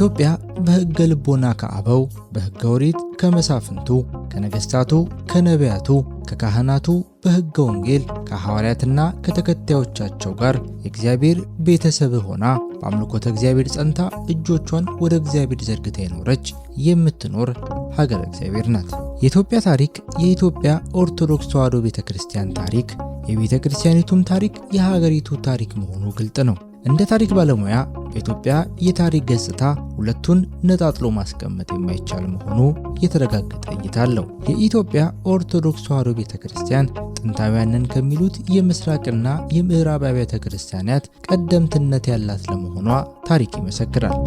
ኢትዮጵያ በሕገ ልቦና ከአበው በሕገ ኦሪት ከመሳፍንቱ ከነገስታቱ ከነቢያቱ ከካህናቱ በሕገ ወንጌል ከሐዋርያትና ከተከታዮቻቸው ጋር የእግዚአብሔር ቤተሰብ ሆና በአምልኮተ እግዚአብሔር ጸንታ እጆቿን ወደ እግዚአብሔር ዘርግታ የኖረች የምትኖር ሀገረ እግዚአብሔር ናት። የኢትዮጵያ ታሪክ የኢትዮጵያ ኦርቶዶክስ ተዋሕዶ ቤተክርስቲያን ታሪክ፣ የቤተክርስቲያኒቱም ታሪክ የሀገሪቱ ታሪክ መሆኑ ግልጥ ነው። እንደ ታሪክ ባለሙያ በኢትዮጵያ የታሪክ ገጽታ ሁለቱን ነጣጥሎ ማስቀመጥ የማይቻል መሆኑ የተረጋገጠ እይታ አለው። የኢትዮጵያ ኦርቶዶክስ ተዋሕዶ ቤተክርስቲያን ጥንታውያንን ከሚሉት የምስራቅና የምዕራብ አብያተ ክርስቲያናት ቀደምትነት ያላት ለመሆኗ ታሪክ ይመሰክራል።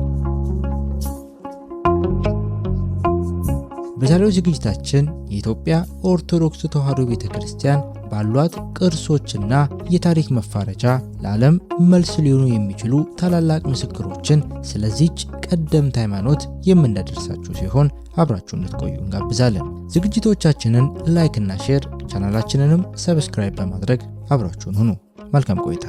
በዛሬው ዝግጅታችን የኢትዮጵያ ኦርቶዶክስ ተዋሕዶ ቤተክርስቲያን ባሏት ቅርሶችና የታሪክ መፋረጃ ለዓለም መልስ ሊሆኑ የሚችሉ ታላላቅ ምስክሮችን ስለዚህች ቀደምት ሃይማኖት የምናደርሳችሁ ሲሆን አብራችሁ እንድትቆዩ እንጋብዛለን። ዝግጅቶቻችንን ላይክ እና ሼር፣ ቻናላችንንም ሰብስክራይብ በማድረግ አብራችሁን ሁኑ። መልካም ቆይታ።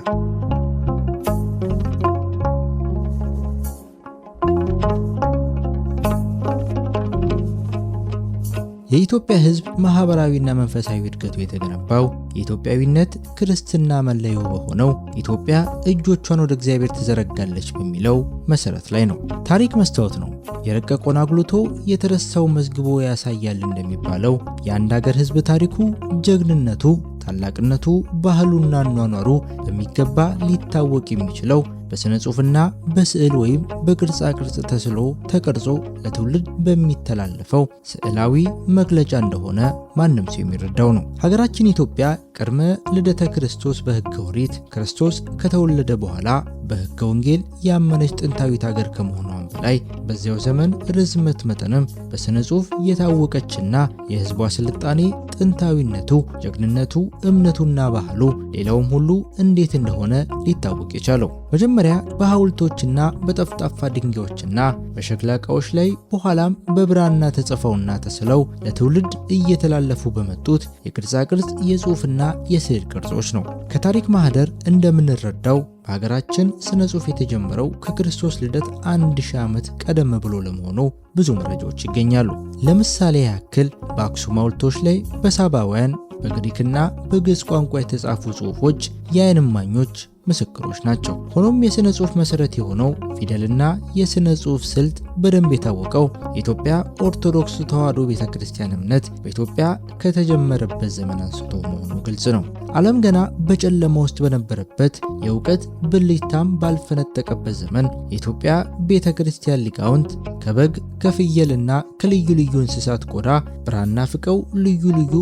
የኢትዮጵያ ሕዝብ ማህበራዊና መንፈሳዊ እድገቱ የተገነባው የኢትዮጵያዊነት ክርስትና መለዮ በሆነው ኢትዮጵያ እጆቿን ወደ እግዚአብሔር ትዘረጋለች በሚለው መሰረት ላይ ነው። ታሪክ መስታወት ነው። የረቀቀውን አጉልቶ የተረሳው መዝግቦ ያሳያል እንደሚባለው የአንድ ሀገር ሕዝብ ታሪኩ፣ ጀግንነቱ፣ ታላቅነቱ፣ ባህሉና አኗኗሩ በሚገባ ሊታወቅ የሚችለው በስነ ጽሑፍና በስዕል ወይም በቅርጻ ቅርጽ ተስሎ ተቀርጾ ለትውልድ በሚተላለፈው ስዕላዊ መግለጫ እንደሆነ ማንም ሰው የሚረዳው ነው። ሀገራችን ኢትዮጵያ ቅድመ ልደተ ክርስቶስ በሕገ ኦሪት፣ ክርስቶስ ከተወለደ በኋላ በሕገ ወንጌል ያመነች ጥንታዊት ሀገር ከመሆኗም በላይ በዚያው ዘመን ርዝመት መጠንም በስነ ጽሑፍ የታወቀችና የሕዝቧ ስልጣኔ፣ ጥንታዊነቱ፣ ጀግንነቱ፣ እምነቱና ባህሉ ሌላውም ሁሉ እንዴት እንደሆነ ሊታወቅ የቻለው መጀመሪያ በሐውልቶችና በጠፍጣፋ ድንጋዮችና በሸክላ ዕቃዎች ላይ በኋላም በብራና ተጽፈውና ተስለው ለትውልድ እየተላለፉ በመጡት የቅርጻ ቅርጽ የጽሑፍና የስዕል ቅርጾች ነው። ከታሪክ ማህደር እንደምንረዳው በሀገራችን ስነ ጽሑፍ የተጀመረው ከክርስቶስ ልደት 1000 ዓመት ቀደም ብሎ ለመሆኑ ብዙ መረጃዎች ይገኛሉ። ለምሳሌ ያክል በአክሱም ሐውልቶች ላይ በሳባውያን በግሪክና በግዕዝ ቋንቋ የተጻፉ ጽሑፎች የዓይን እማኞች ምስክሮች ናቸው። ሆኖም የሥነ ጽሑፍ መሠረት የሆነው ፊደልና የሥነ ጽሑፍ ስልት በደንብ የታወቀው የኢትዮጵያ ኦርቶዶክስ ተዋሕዶ ቤተክርስቲያን እምነት በኢትዮጵያ ከተጀመረበት ዘመን አንስቶ መሆኑ ግልጽ ነው። ዓለም ገና በጨለማ ውስጥ በነበረበት የእውቀት ብልጭታም ባልፈነጠቀበት ዘመን የኢትዮጵያ ቤተክርስቲያን ሊቃውንት ከበግ ከፍየልና ከልዩ ልዩ እንስሳት ቆዳ ብራና ፍቀው ልዩ ልዩ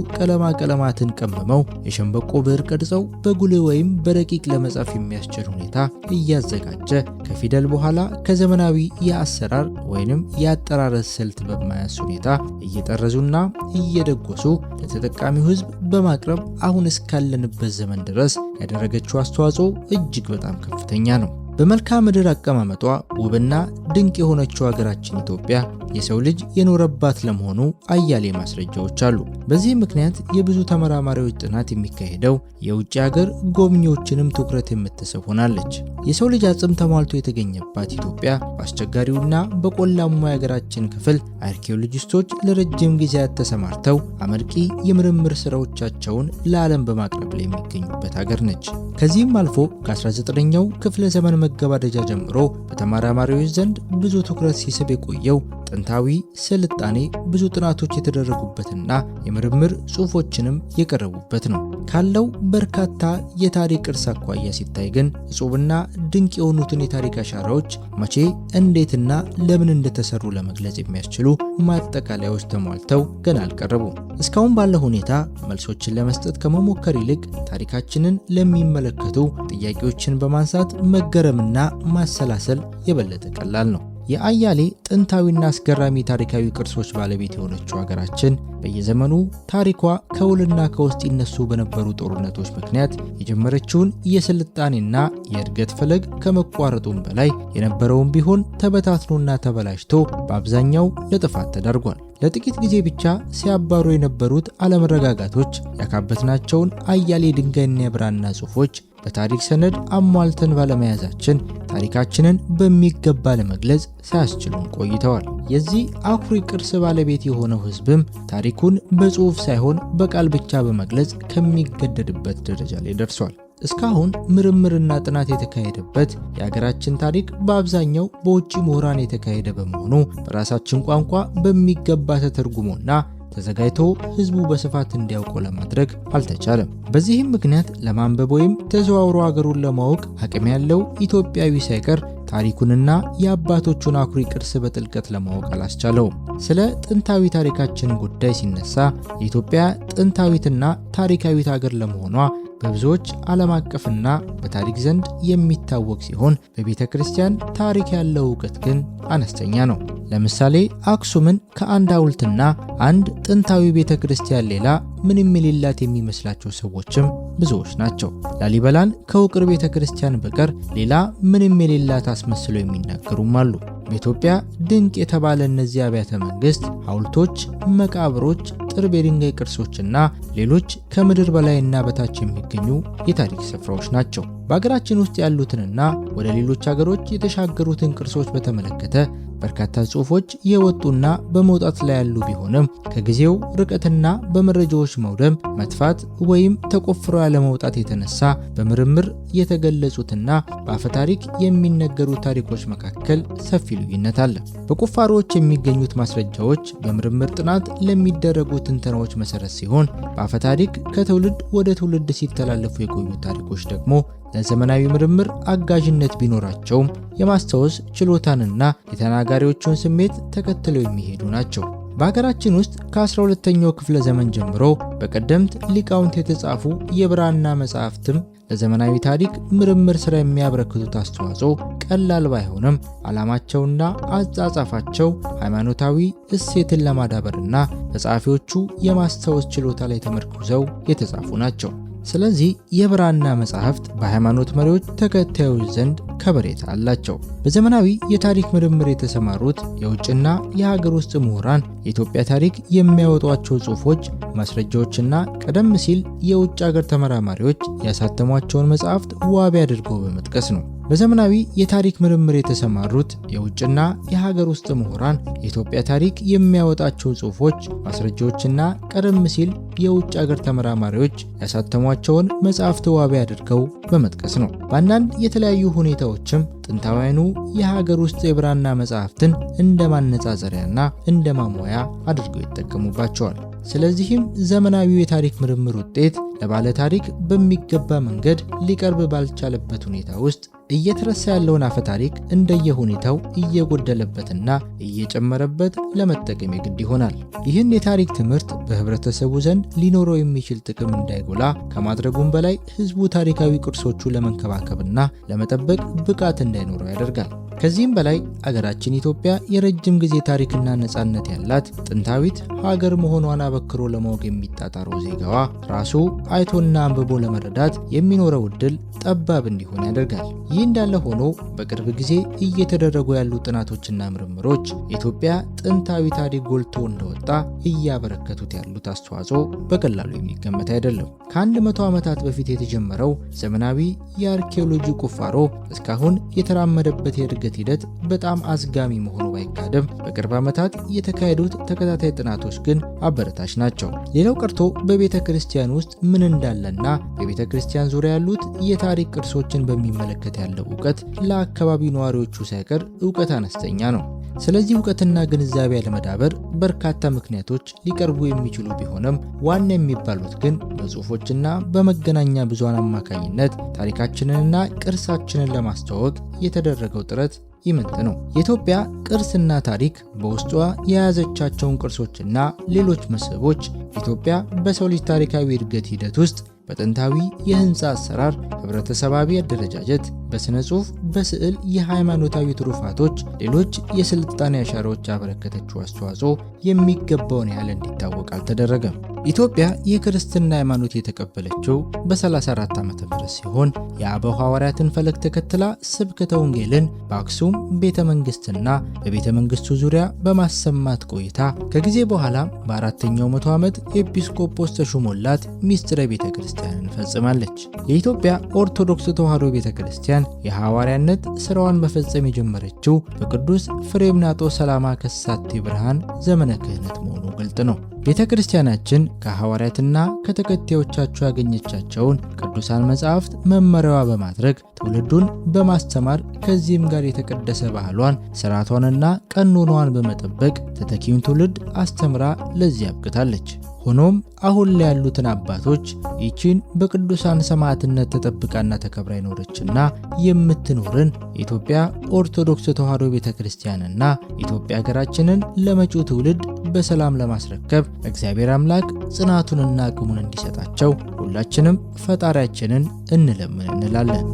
ቀለማትን ቀምመው የሸንበቆ ብዕር ቀርጸው በጉልህ ወይም በረቂቅ ለመጻፍ የሚያስችል ሁኔታ እያዘጋጀ ከፊደል በኋላ ከዘመናዊ የአሰራር ወይንም የአጠራረስ ስልት በማያንስ ሁኔታ እየጠረዙና እየደጎሱ ለተጠቃሚው ሕዝብ በማቅረብ አሁን እስካለንበት ዘመን ድረስ ያደረገችው አስተዋጽኦ እጅግ በጣም ከፍተኛ ነው። በመልክዓ ምድር አቀማመጧ ውብና ድንቅ የሆነችው ሀገራችን ኢትዮጵያ የሰው ልጅ የኖረባት ለመሆኑ አያሌ ማስረጃዎች አሉ። በዚህ ምክንያት የብዙ ተመራማሪዎች ጥናት የሚካሄደው የውጭ ሀገር ጎብኚዎችንም ትኩረት የምትስብ ሆናለች። የሰው ልጅ አጽም ተሟልቶ የተገኘባት ኢትዮጵያ በአስቸጋሪውና በቆላማው የሀገራችን ክፍል አርኪኦሎጂስቶች ለረጅም ጊዜያት ተሰማርተው አመርቂ የምርምር ስራዎቻቸውን ለዓለም በማቅረብ ላይ የሚገኙበት ሀገር ነች። ከዚህም አልፎ ከ19ኛው ክፍለ ዘመን መገባደጃ ጀምሮ በተመራማሪዎች ዘንድ ብዙ ትኩረት ሲስብ የቆየው ጥንታዊ ስልጣኔ ብዙ ጥናቶች የተደረጉበትና የምርምር ጽሑፎችንም የቀረቡበት ነው። ካለው በርካታ የታሪክ ቅርስ አኳያ ሲታይ ግን እጹብና ድንቅ የሆኑትን የታሪክ አሻራዎች መቼ፣ እንዴትና ለምን እንደተሰሩ ለመግለጽ የሚያስችሉ ማጠቃለያዎች ተሟልተው ገና አልቀረቡም። እስካሁን ባለው ሁኔታ መልሶችን ለመስጠት ከመሞከር ይልቅ ታሪካችንን ለሚመለከቱ ጥያቄዎችን በማንሳት መገረምና ማሰላሰል የበለጠ ቀላል ነው። የአያሌ ጥንታዊና አስገራሚ ታሪካዊ ቅርሶች ባለቤት የሆነችው ሀገራችን በየዘመኑ ታሪኳ ከውልና ከውስጥ ይነሱ በነበሩ ጦርነቶች ምክንያት የጀመረችውን የስልጣኔና የእድገት ፈለግ ከመቋረጡም በላይ የነበረውን ቢሆን ተበታትኖና ተበላሽቶ በአብዛኛው ለጥፋት ተዳርጓል። ለጥቂት ጊዜ ብቻ ሲያባሩ የነበሩት አለመረጋጋቶች ያካበትናቸውን አያሌ ድንጋይና የብራና ጽሑፎች በታሪክ ሰነድ አሟልተን ባለመያዛችን ታሪካችንን በሚገባ ለመግለጽ ሳያስችሉን ቆይተዋል። የዚህ አኩሪ ቅርስ ባለቤት የሆነው ሕዝብም ታሪኩን በጽሑፍ ሳይሆን በቃል ብቻ በመግለጽ ከሚገደድበት ደረጃ ላይ ደርሷል። እስካሁን ምርምርና ጥናት የተካሄደበት የሀገራችን ታሪክ በአብዛኛው በውጭ ምሁራን የተካሄደ በመሆኑ በራሳችን ቋንቋ በሚገባ ተተርጉሞና ተዘጋጅቶ ህዝቡ በስፋት እንዲያውቀው ለማድረግ አልተቻለም። በዚህም ምክንያት ለማንበብ ወይም ተዘዋውሮ ሀገሩን ለማወቅ አቅም ያለው ኢትዮጵያዊ ሳይቀር ታሪኩንና የአባቶቹን አኩሪ ቅርስ በጥልቀት ለማወቅ አላስቻለውም። ስለ ጥንታዊ ታሪካችን ጉዳይ ሲነሳ የኢትዮጵያ ጥንታዊትና ታሪካዊት ሀገር ለመሆኗ በብዙዎች ዓለም አቀፍና በታሪክ ዘንድ የሚታወቅ ሲሆን በቤተ ክርስቲያን ታሪክ ያለው ዕውቀት ግን አነስተኛ ነው። ለምሳሌ አክሱምን ከአንድ ሐውልትና አንድ ጥንታዊ ቤተ ክርስቲያን ሌላ ምንም የሌላት የሚመስላቸው ሰዎችም ብዙዎች ናቸው። ላሊበላን ከውቅር ቤተ ክርስቲያን በቀር ሌላ ምንም የሌላት አስመስለው የሚናገሩም አሉ። በኢትዮጵያ ድንቅ የተባለ እነዚህ አብያተ መንግስት፣ ሐውልቶች፣ መቃብሮች፣ ጥርብ የድንጋይ ቅርሶችና ሌሎች ከምድር በላይና በታች የሚገኙ የታሪክ ስፍራዎች ናቸው። በሀገራችን ውስጥ ያሉትንና ወደ ሌሎች ሀገሮች የተሻገሩትን ቅርሶች በተመለከተ በርካታ ጽሑፎች የወጡና በመውጣት ላይ ያሉ ቢሆንም ከጊዜው ርቀትና በመረጃዎች መውደም፣ መጥፋት ወይም ተቆፍሮ ያለመውጣት የተነሳ በምርምር የተገለጹትና በአፈታሪክ የሚነገሩ ታሪኮች መካከል ሰፊ ልዩነት አለ። በቁፋሮዎች የሚገኙት ማስረጃዎች በምርምር ጥናት ለሚደረጉ ትንተናዎች መሰረት ሲሆን፣ በአፈታሪክ ከትውልድ ወደ ትውልድ ሲተላለፉ የቆዩ ታሪኮች ደግሞ ለዘመናዊ ምርምር አጋዥነት ቢኖራቸውም የማስታወስ ችሎታንና የተናጋሪዎቹን ስሜት ተከትለው የሚሄዱ ናቸው። በሀገራችን ውስጥ ከ12ኛው ክፍለ ዘመን ጀምሮ በቀደምት ሊቃውንት የተጻፉ የብራና መጻሕፍትም ለዘመናዊ ታሪክ ምርምር ስራ የሚያበረክቱት አስተዋጽኦ ቀላል ባይሆንም ዓላማቸውና አጻጻፋቸው ሃይማኖታዊ እሴትን ለማዳበርና በጸሐፊዎቹ የማስታወስ ችሎታ ላይ ተመርኩዘው የተጻፉ ናቸው። ስለዚህ የብራና መጻሕፍት በሃይማኖት መሪዎች ተከታዮች ዘንድ ከበሬታ አላቸው። በዘመናዊ የታሪክ ምርምር የተሰማሩት የውጭና የሀገር ውስጥ ምሁራን የኢትዮጵያ ታሪክ የሚያወጧቸው ጽሑፎች፣ ማስረጃዎችና ቀደም ሲል የውጭ ሀገር ተመራማሪዎች ያሳተሟቸውን መጻሕፍት ዋቢ አድርገው በመጥቀስ ነው። በዘመናዊ የታሪክ ምርምር የተሰማሩት የውጭና የሀገር ውስጥ ምሁራን የኢትዮጵያ ታሪክ የሚያወጣቸው ጽሑፎች፣ ማስረጃዎችና ቀደም ሲል የውጭ ሀገር ተመራማሪዎች ያሳተሟቸውን መጻሕፍት ዋቢ አድርገው በመጥቀስ ነው። በአንዳንድ የተለያዩ ሁኔታዎችም ጥንታውያኑ የሀገር ውስጥ የብራና መጻሕፍትን እንደ ማነጻጸሪያና እንደ ማሞያ አድርገው ይጠቀሙባቸዋል። ስለዚህም ዘመናዊው የታሪክ ምርምር ውጤት ለባለ ታሪክ በሚገባ መንገድ ሊቀርብ ባልቻለበት ሁኔታ ውስጥ እየተረሳ ያለውን አፈ ታሪክ እንደየሁኔታው እየጎደለበትና እየጨመረበት ለመጠቀም የግድ ይሆናል። ይህን የታሪክ ትምህርት በህብረተሰቡ ዘንድ ሊኖረው የሚችል ጥቅም እንዳይጎላ ከማድረጉም በላይ ህዝቡ ታሪካዊ ቅርሶቹ ለመንከባከብና ለመጠበቅ ብቃት እንዳይኖረው ያደርጋል። ከዚህም በላይ አገራችን ኢትዮጵያ የረጅም ጊዜ ታሪክና ነጻነት ያላት ጥንታዊት ሀገር መሆኗን አበክሮ ለማወቅ የሚጣጣረው ዜጋዋ ራሱ አይቶና አንብቦ ለመረዳት የሚኖረው ዕድል ጠባብ እንዲሆን ያደርጋል። ይህ እንዳለ ሆኖ በቅርብ ጊዜ እየተደረጉ ያሉ ጥናቶችና ምርምሮች የኢትዮጵያ ጥንታዊ ታሪክ ጎልቶ እንደወጣ እያበረከቱት ያሉት አስተዋጽኦ በቀላሉ የሚገመት አይደለም። ከ100 ዓመታት በፊት የተጀመረው ዘመናዊ የአርኪኦሎጂ ቁፋሮ እስካሁን የተራመደበት የእድገት ሂደት በጣም አዝጋሚ መሆኑ ባይካደም በቅርብ ዓመታት የተካሄዱት ተከታታይ ጥናቶች ግን አበረታች ናቸው። ሌላው ቀርቶ በቤተ ክርስቲያን ውስጥ ምን እንዳለና በቤተ ክርስቲያን ዙሪያ ያሉት የታሪክ ቅርሶችን በሚመለከት ያለው ዕውቀት ለአካባቢ ነዋሪዎቹ ሳይቀር ዕውቀት አነስተኛ ነው። ስለዚህ ዕውቀትና ግንዛቤ ያለመዳበር በርካታ ምክንያቶች ሊቀርቡ የሚችሉ ቢሆንም ዋና የሚባሉት ግን በጽሑፎችና በመገናኛ ብዙሃን አማካኝነት ታሪካችንንና ቅርሳችንን ለማስተዋወቅ የተደረገው ጥረት ይምንት ነው። የኢትዮጵያ ቅርስና ታሪክ በውስጧ የያዘቻቸውን ቅርሶችና ሌሎች መስህቦች ኢትዮጵያ በሰው ልጅ ታሪካዊ እድገት ሂደት ውስጥ በጥንታዊ የህንፃ አሰራር፣ ህብረተሰባዊ አደረጃጀት፣ በስነ ጽሑፍ፣ በስዕል፣ የሃይማኖታዊ ትሩፋቶች፣ ሌሎች የስልጣኔ አሻራዎች ያበረከተችው አስተዋጽኦ የሚገባውን ያህል እንዲታወቅ አልተደረገም። ኢትዮጵያ የክርስትና ሃይማኖት የተቀበለችው በ34 ዓመተ ምህረት ሲሆን የአበው ሐዋርያትን ፈለግ ተከትላ ስብከተ ወንጌልን በአክሱም ቤተ መንግስትና በቤተ መንግስቱ ዙሪያ በማሰማት ቆይታ ከጊዜ በኋላ በአራተኛው መቶ ዓመት ኤጲስቆጶስ ተሹሞላት ሚስጥረ ቤተ ክርስቲያንን ፈጽማለች። የኢትዮጵያ ኦርቶዶክስ ተዋሕዶ ቤተ ክርስቲያን የሐዋርያነት ስራዋን መፈጸም የጀመረችው በቅዱስ ፍሬምናጦስ ሰላማ ከሳቴ ብርሃን ዘመነ ክህነት መሆኑ ግልጥ ነው። ቤተ ክርስቲያናችን ከሐዋርያትና ከተከታዮቻቸው ያገኘቻቸውን ቅዱሳን መጻሕፍት መመሪያዋ በማድረግ ትውልዱን በማስተማር ከዚህም ጋር የተቀደሰ ባህሏን፣ ስርዓቷንና ቀኖናዋን በመጠበቅ ተተኪውን ትውልድ አስተምራ ለዚህ አብቅታለች። ሆኖም አሁን ላይ ያሉትን አባቶች ይቺን በቅዱሳን ሰማዕትነት ተጠብቃና ተከብራ ይኖረችና የምትኖርን የኢትዮጵያ ኦርቶዶክስ ተዋሕዶ ቤተክርስቲያንና ኢትዮጵያ ሀገራችንን ለመጪው ትውልድ በሰላም ለማስረከብ እግዚአብሔር አምላክ ጽናቱንና አቅሙን እንዲሰጣቸው ሁላችንም ፈጣሪያችንን እንለምን እንላለን።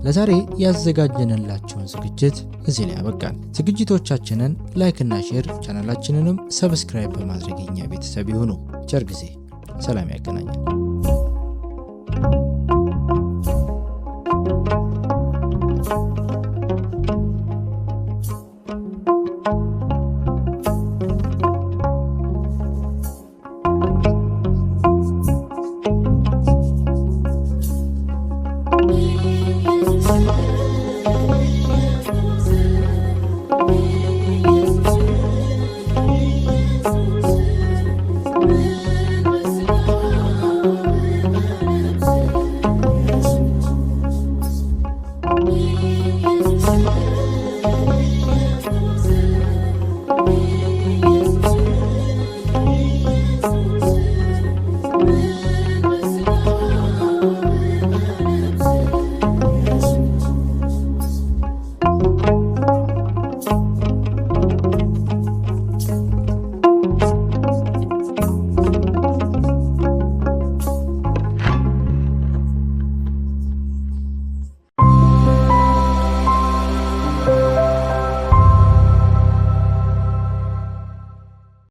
ለዛሬ ያዘጋጀንላችሁን ዝግጅት እዚህ ላይ ያበቃል። ዝግጅቶቻችንን ላይክ እና ሼር፣ ቻናላችንንም ሰብስክራይብ በማድረግ የኛ ቤተሰብ ይሁኑ። ቸር ጊዜ፣ ሰላም ያገናኘን።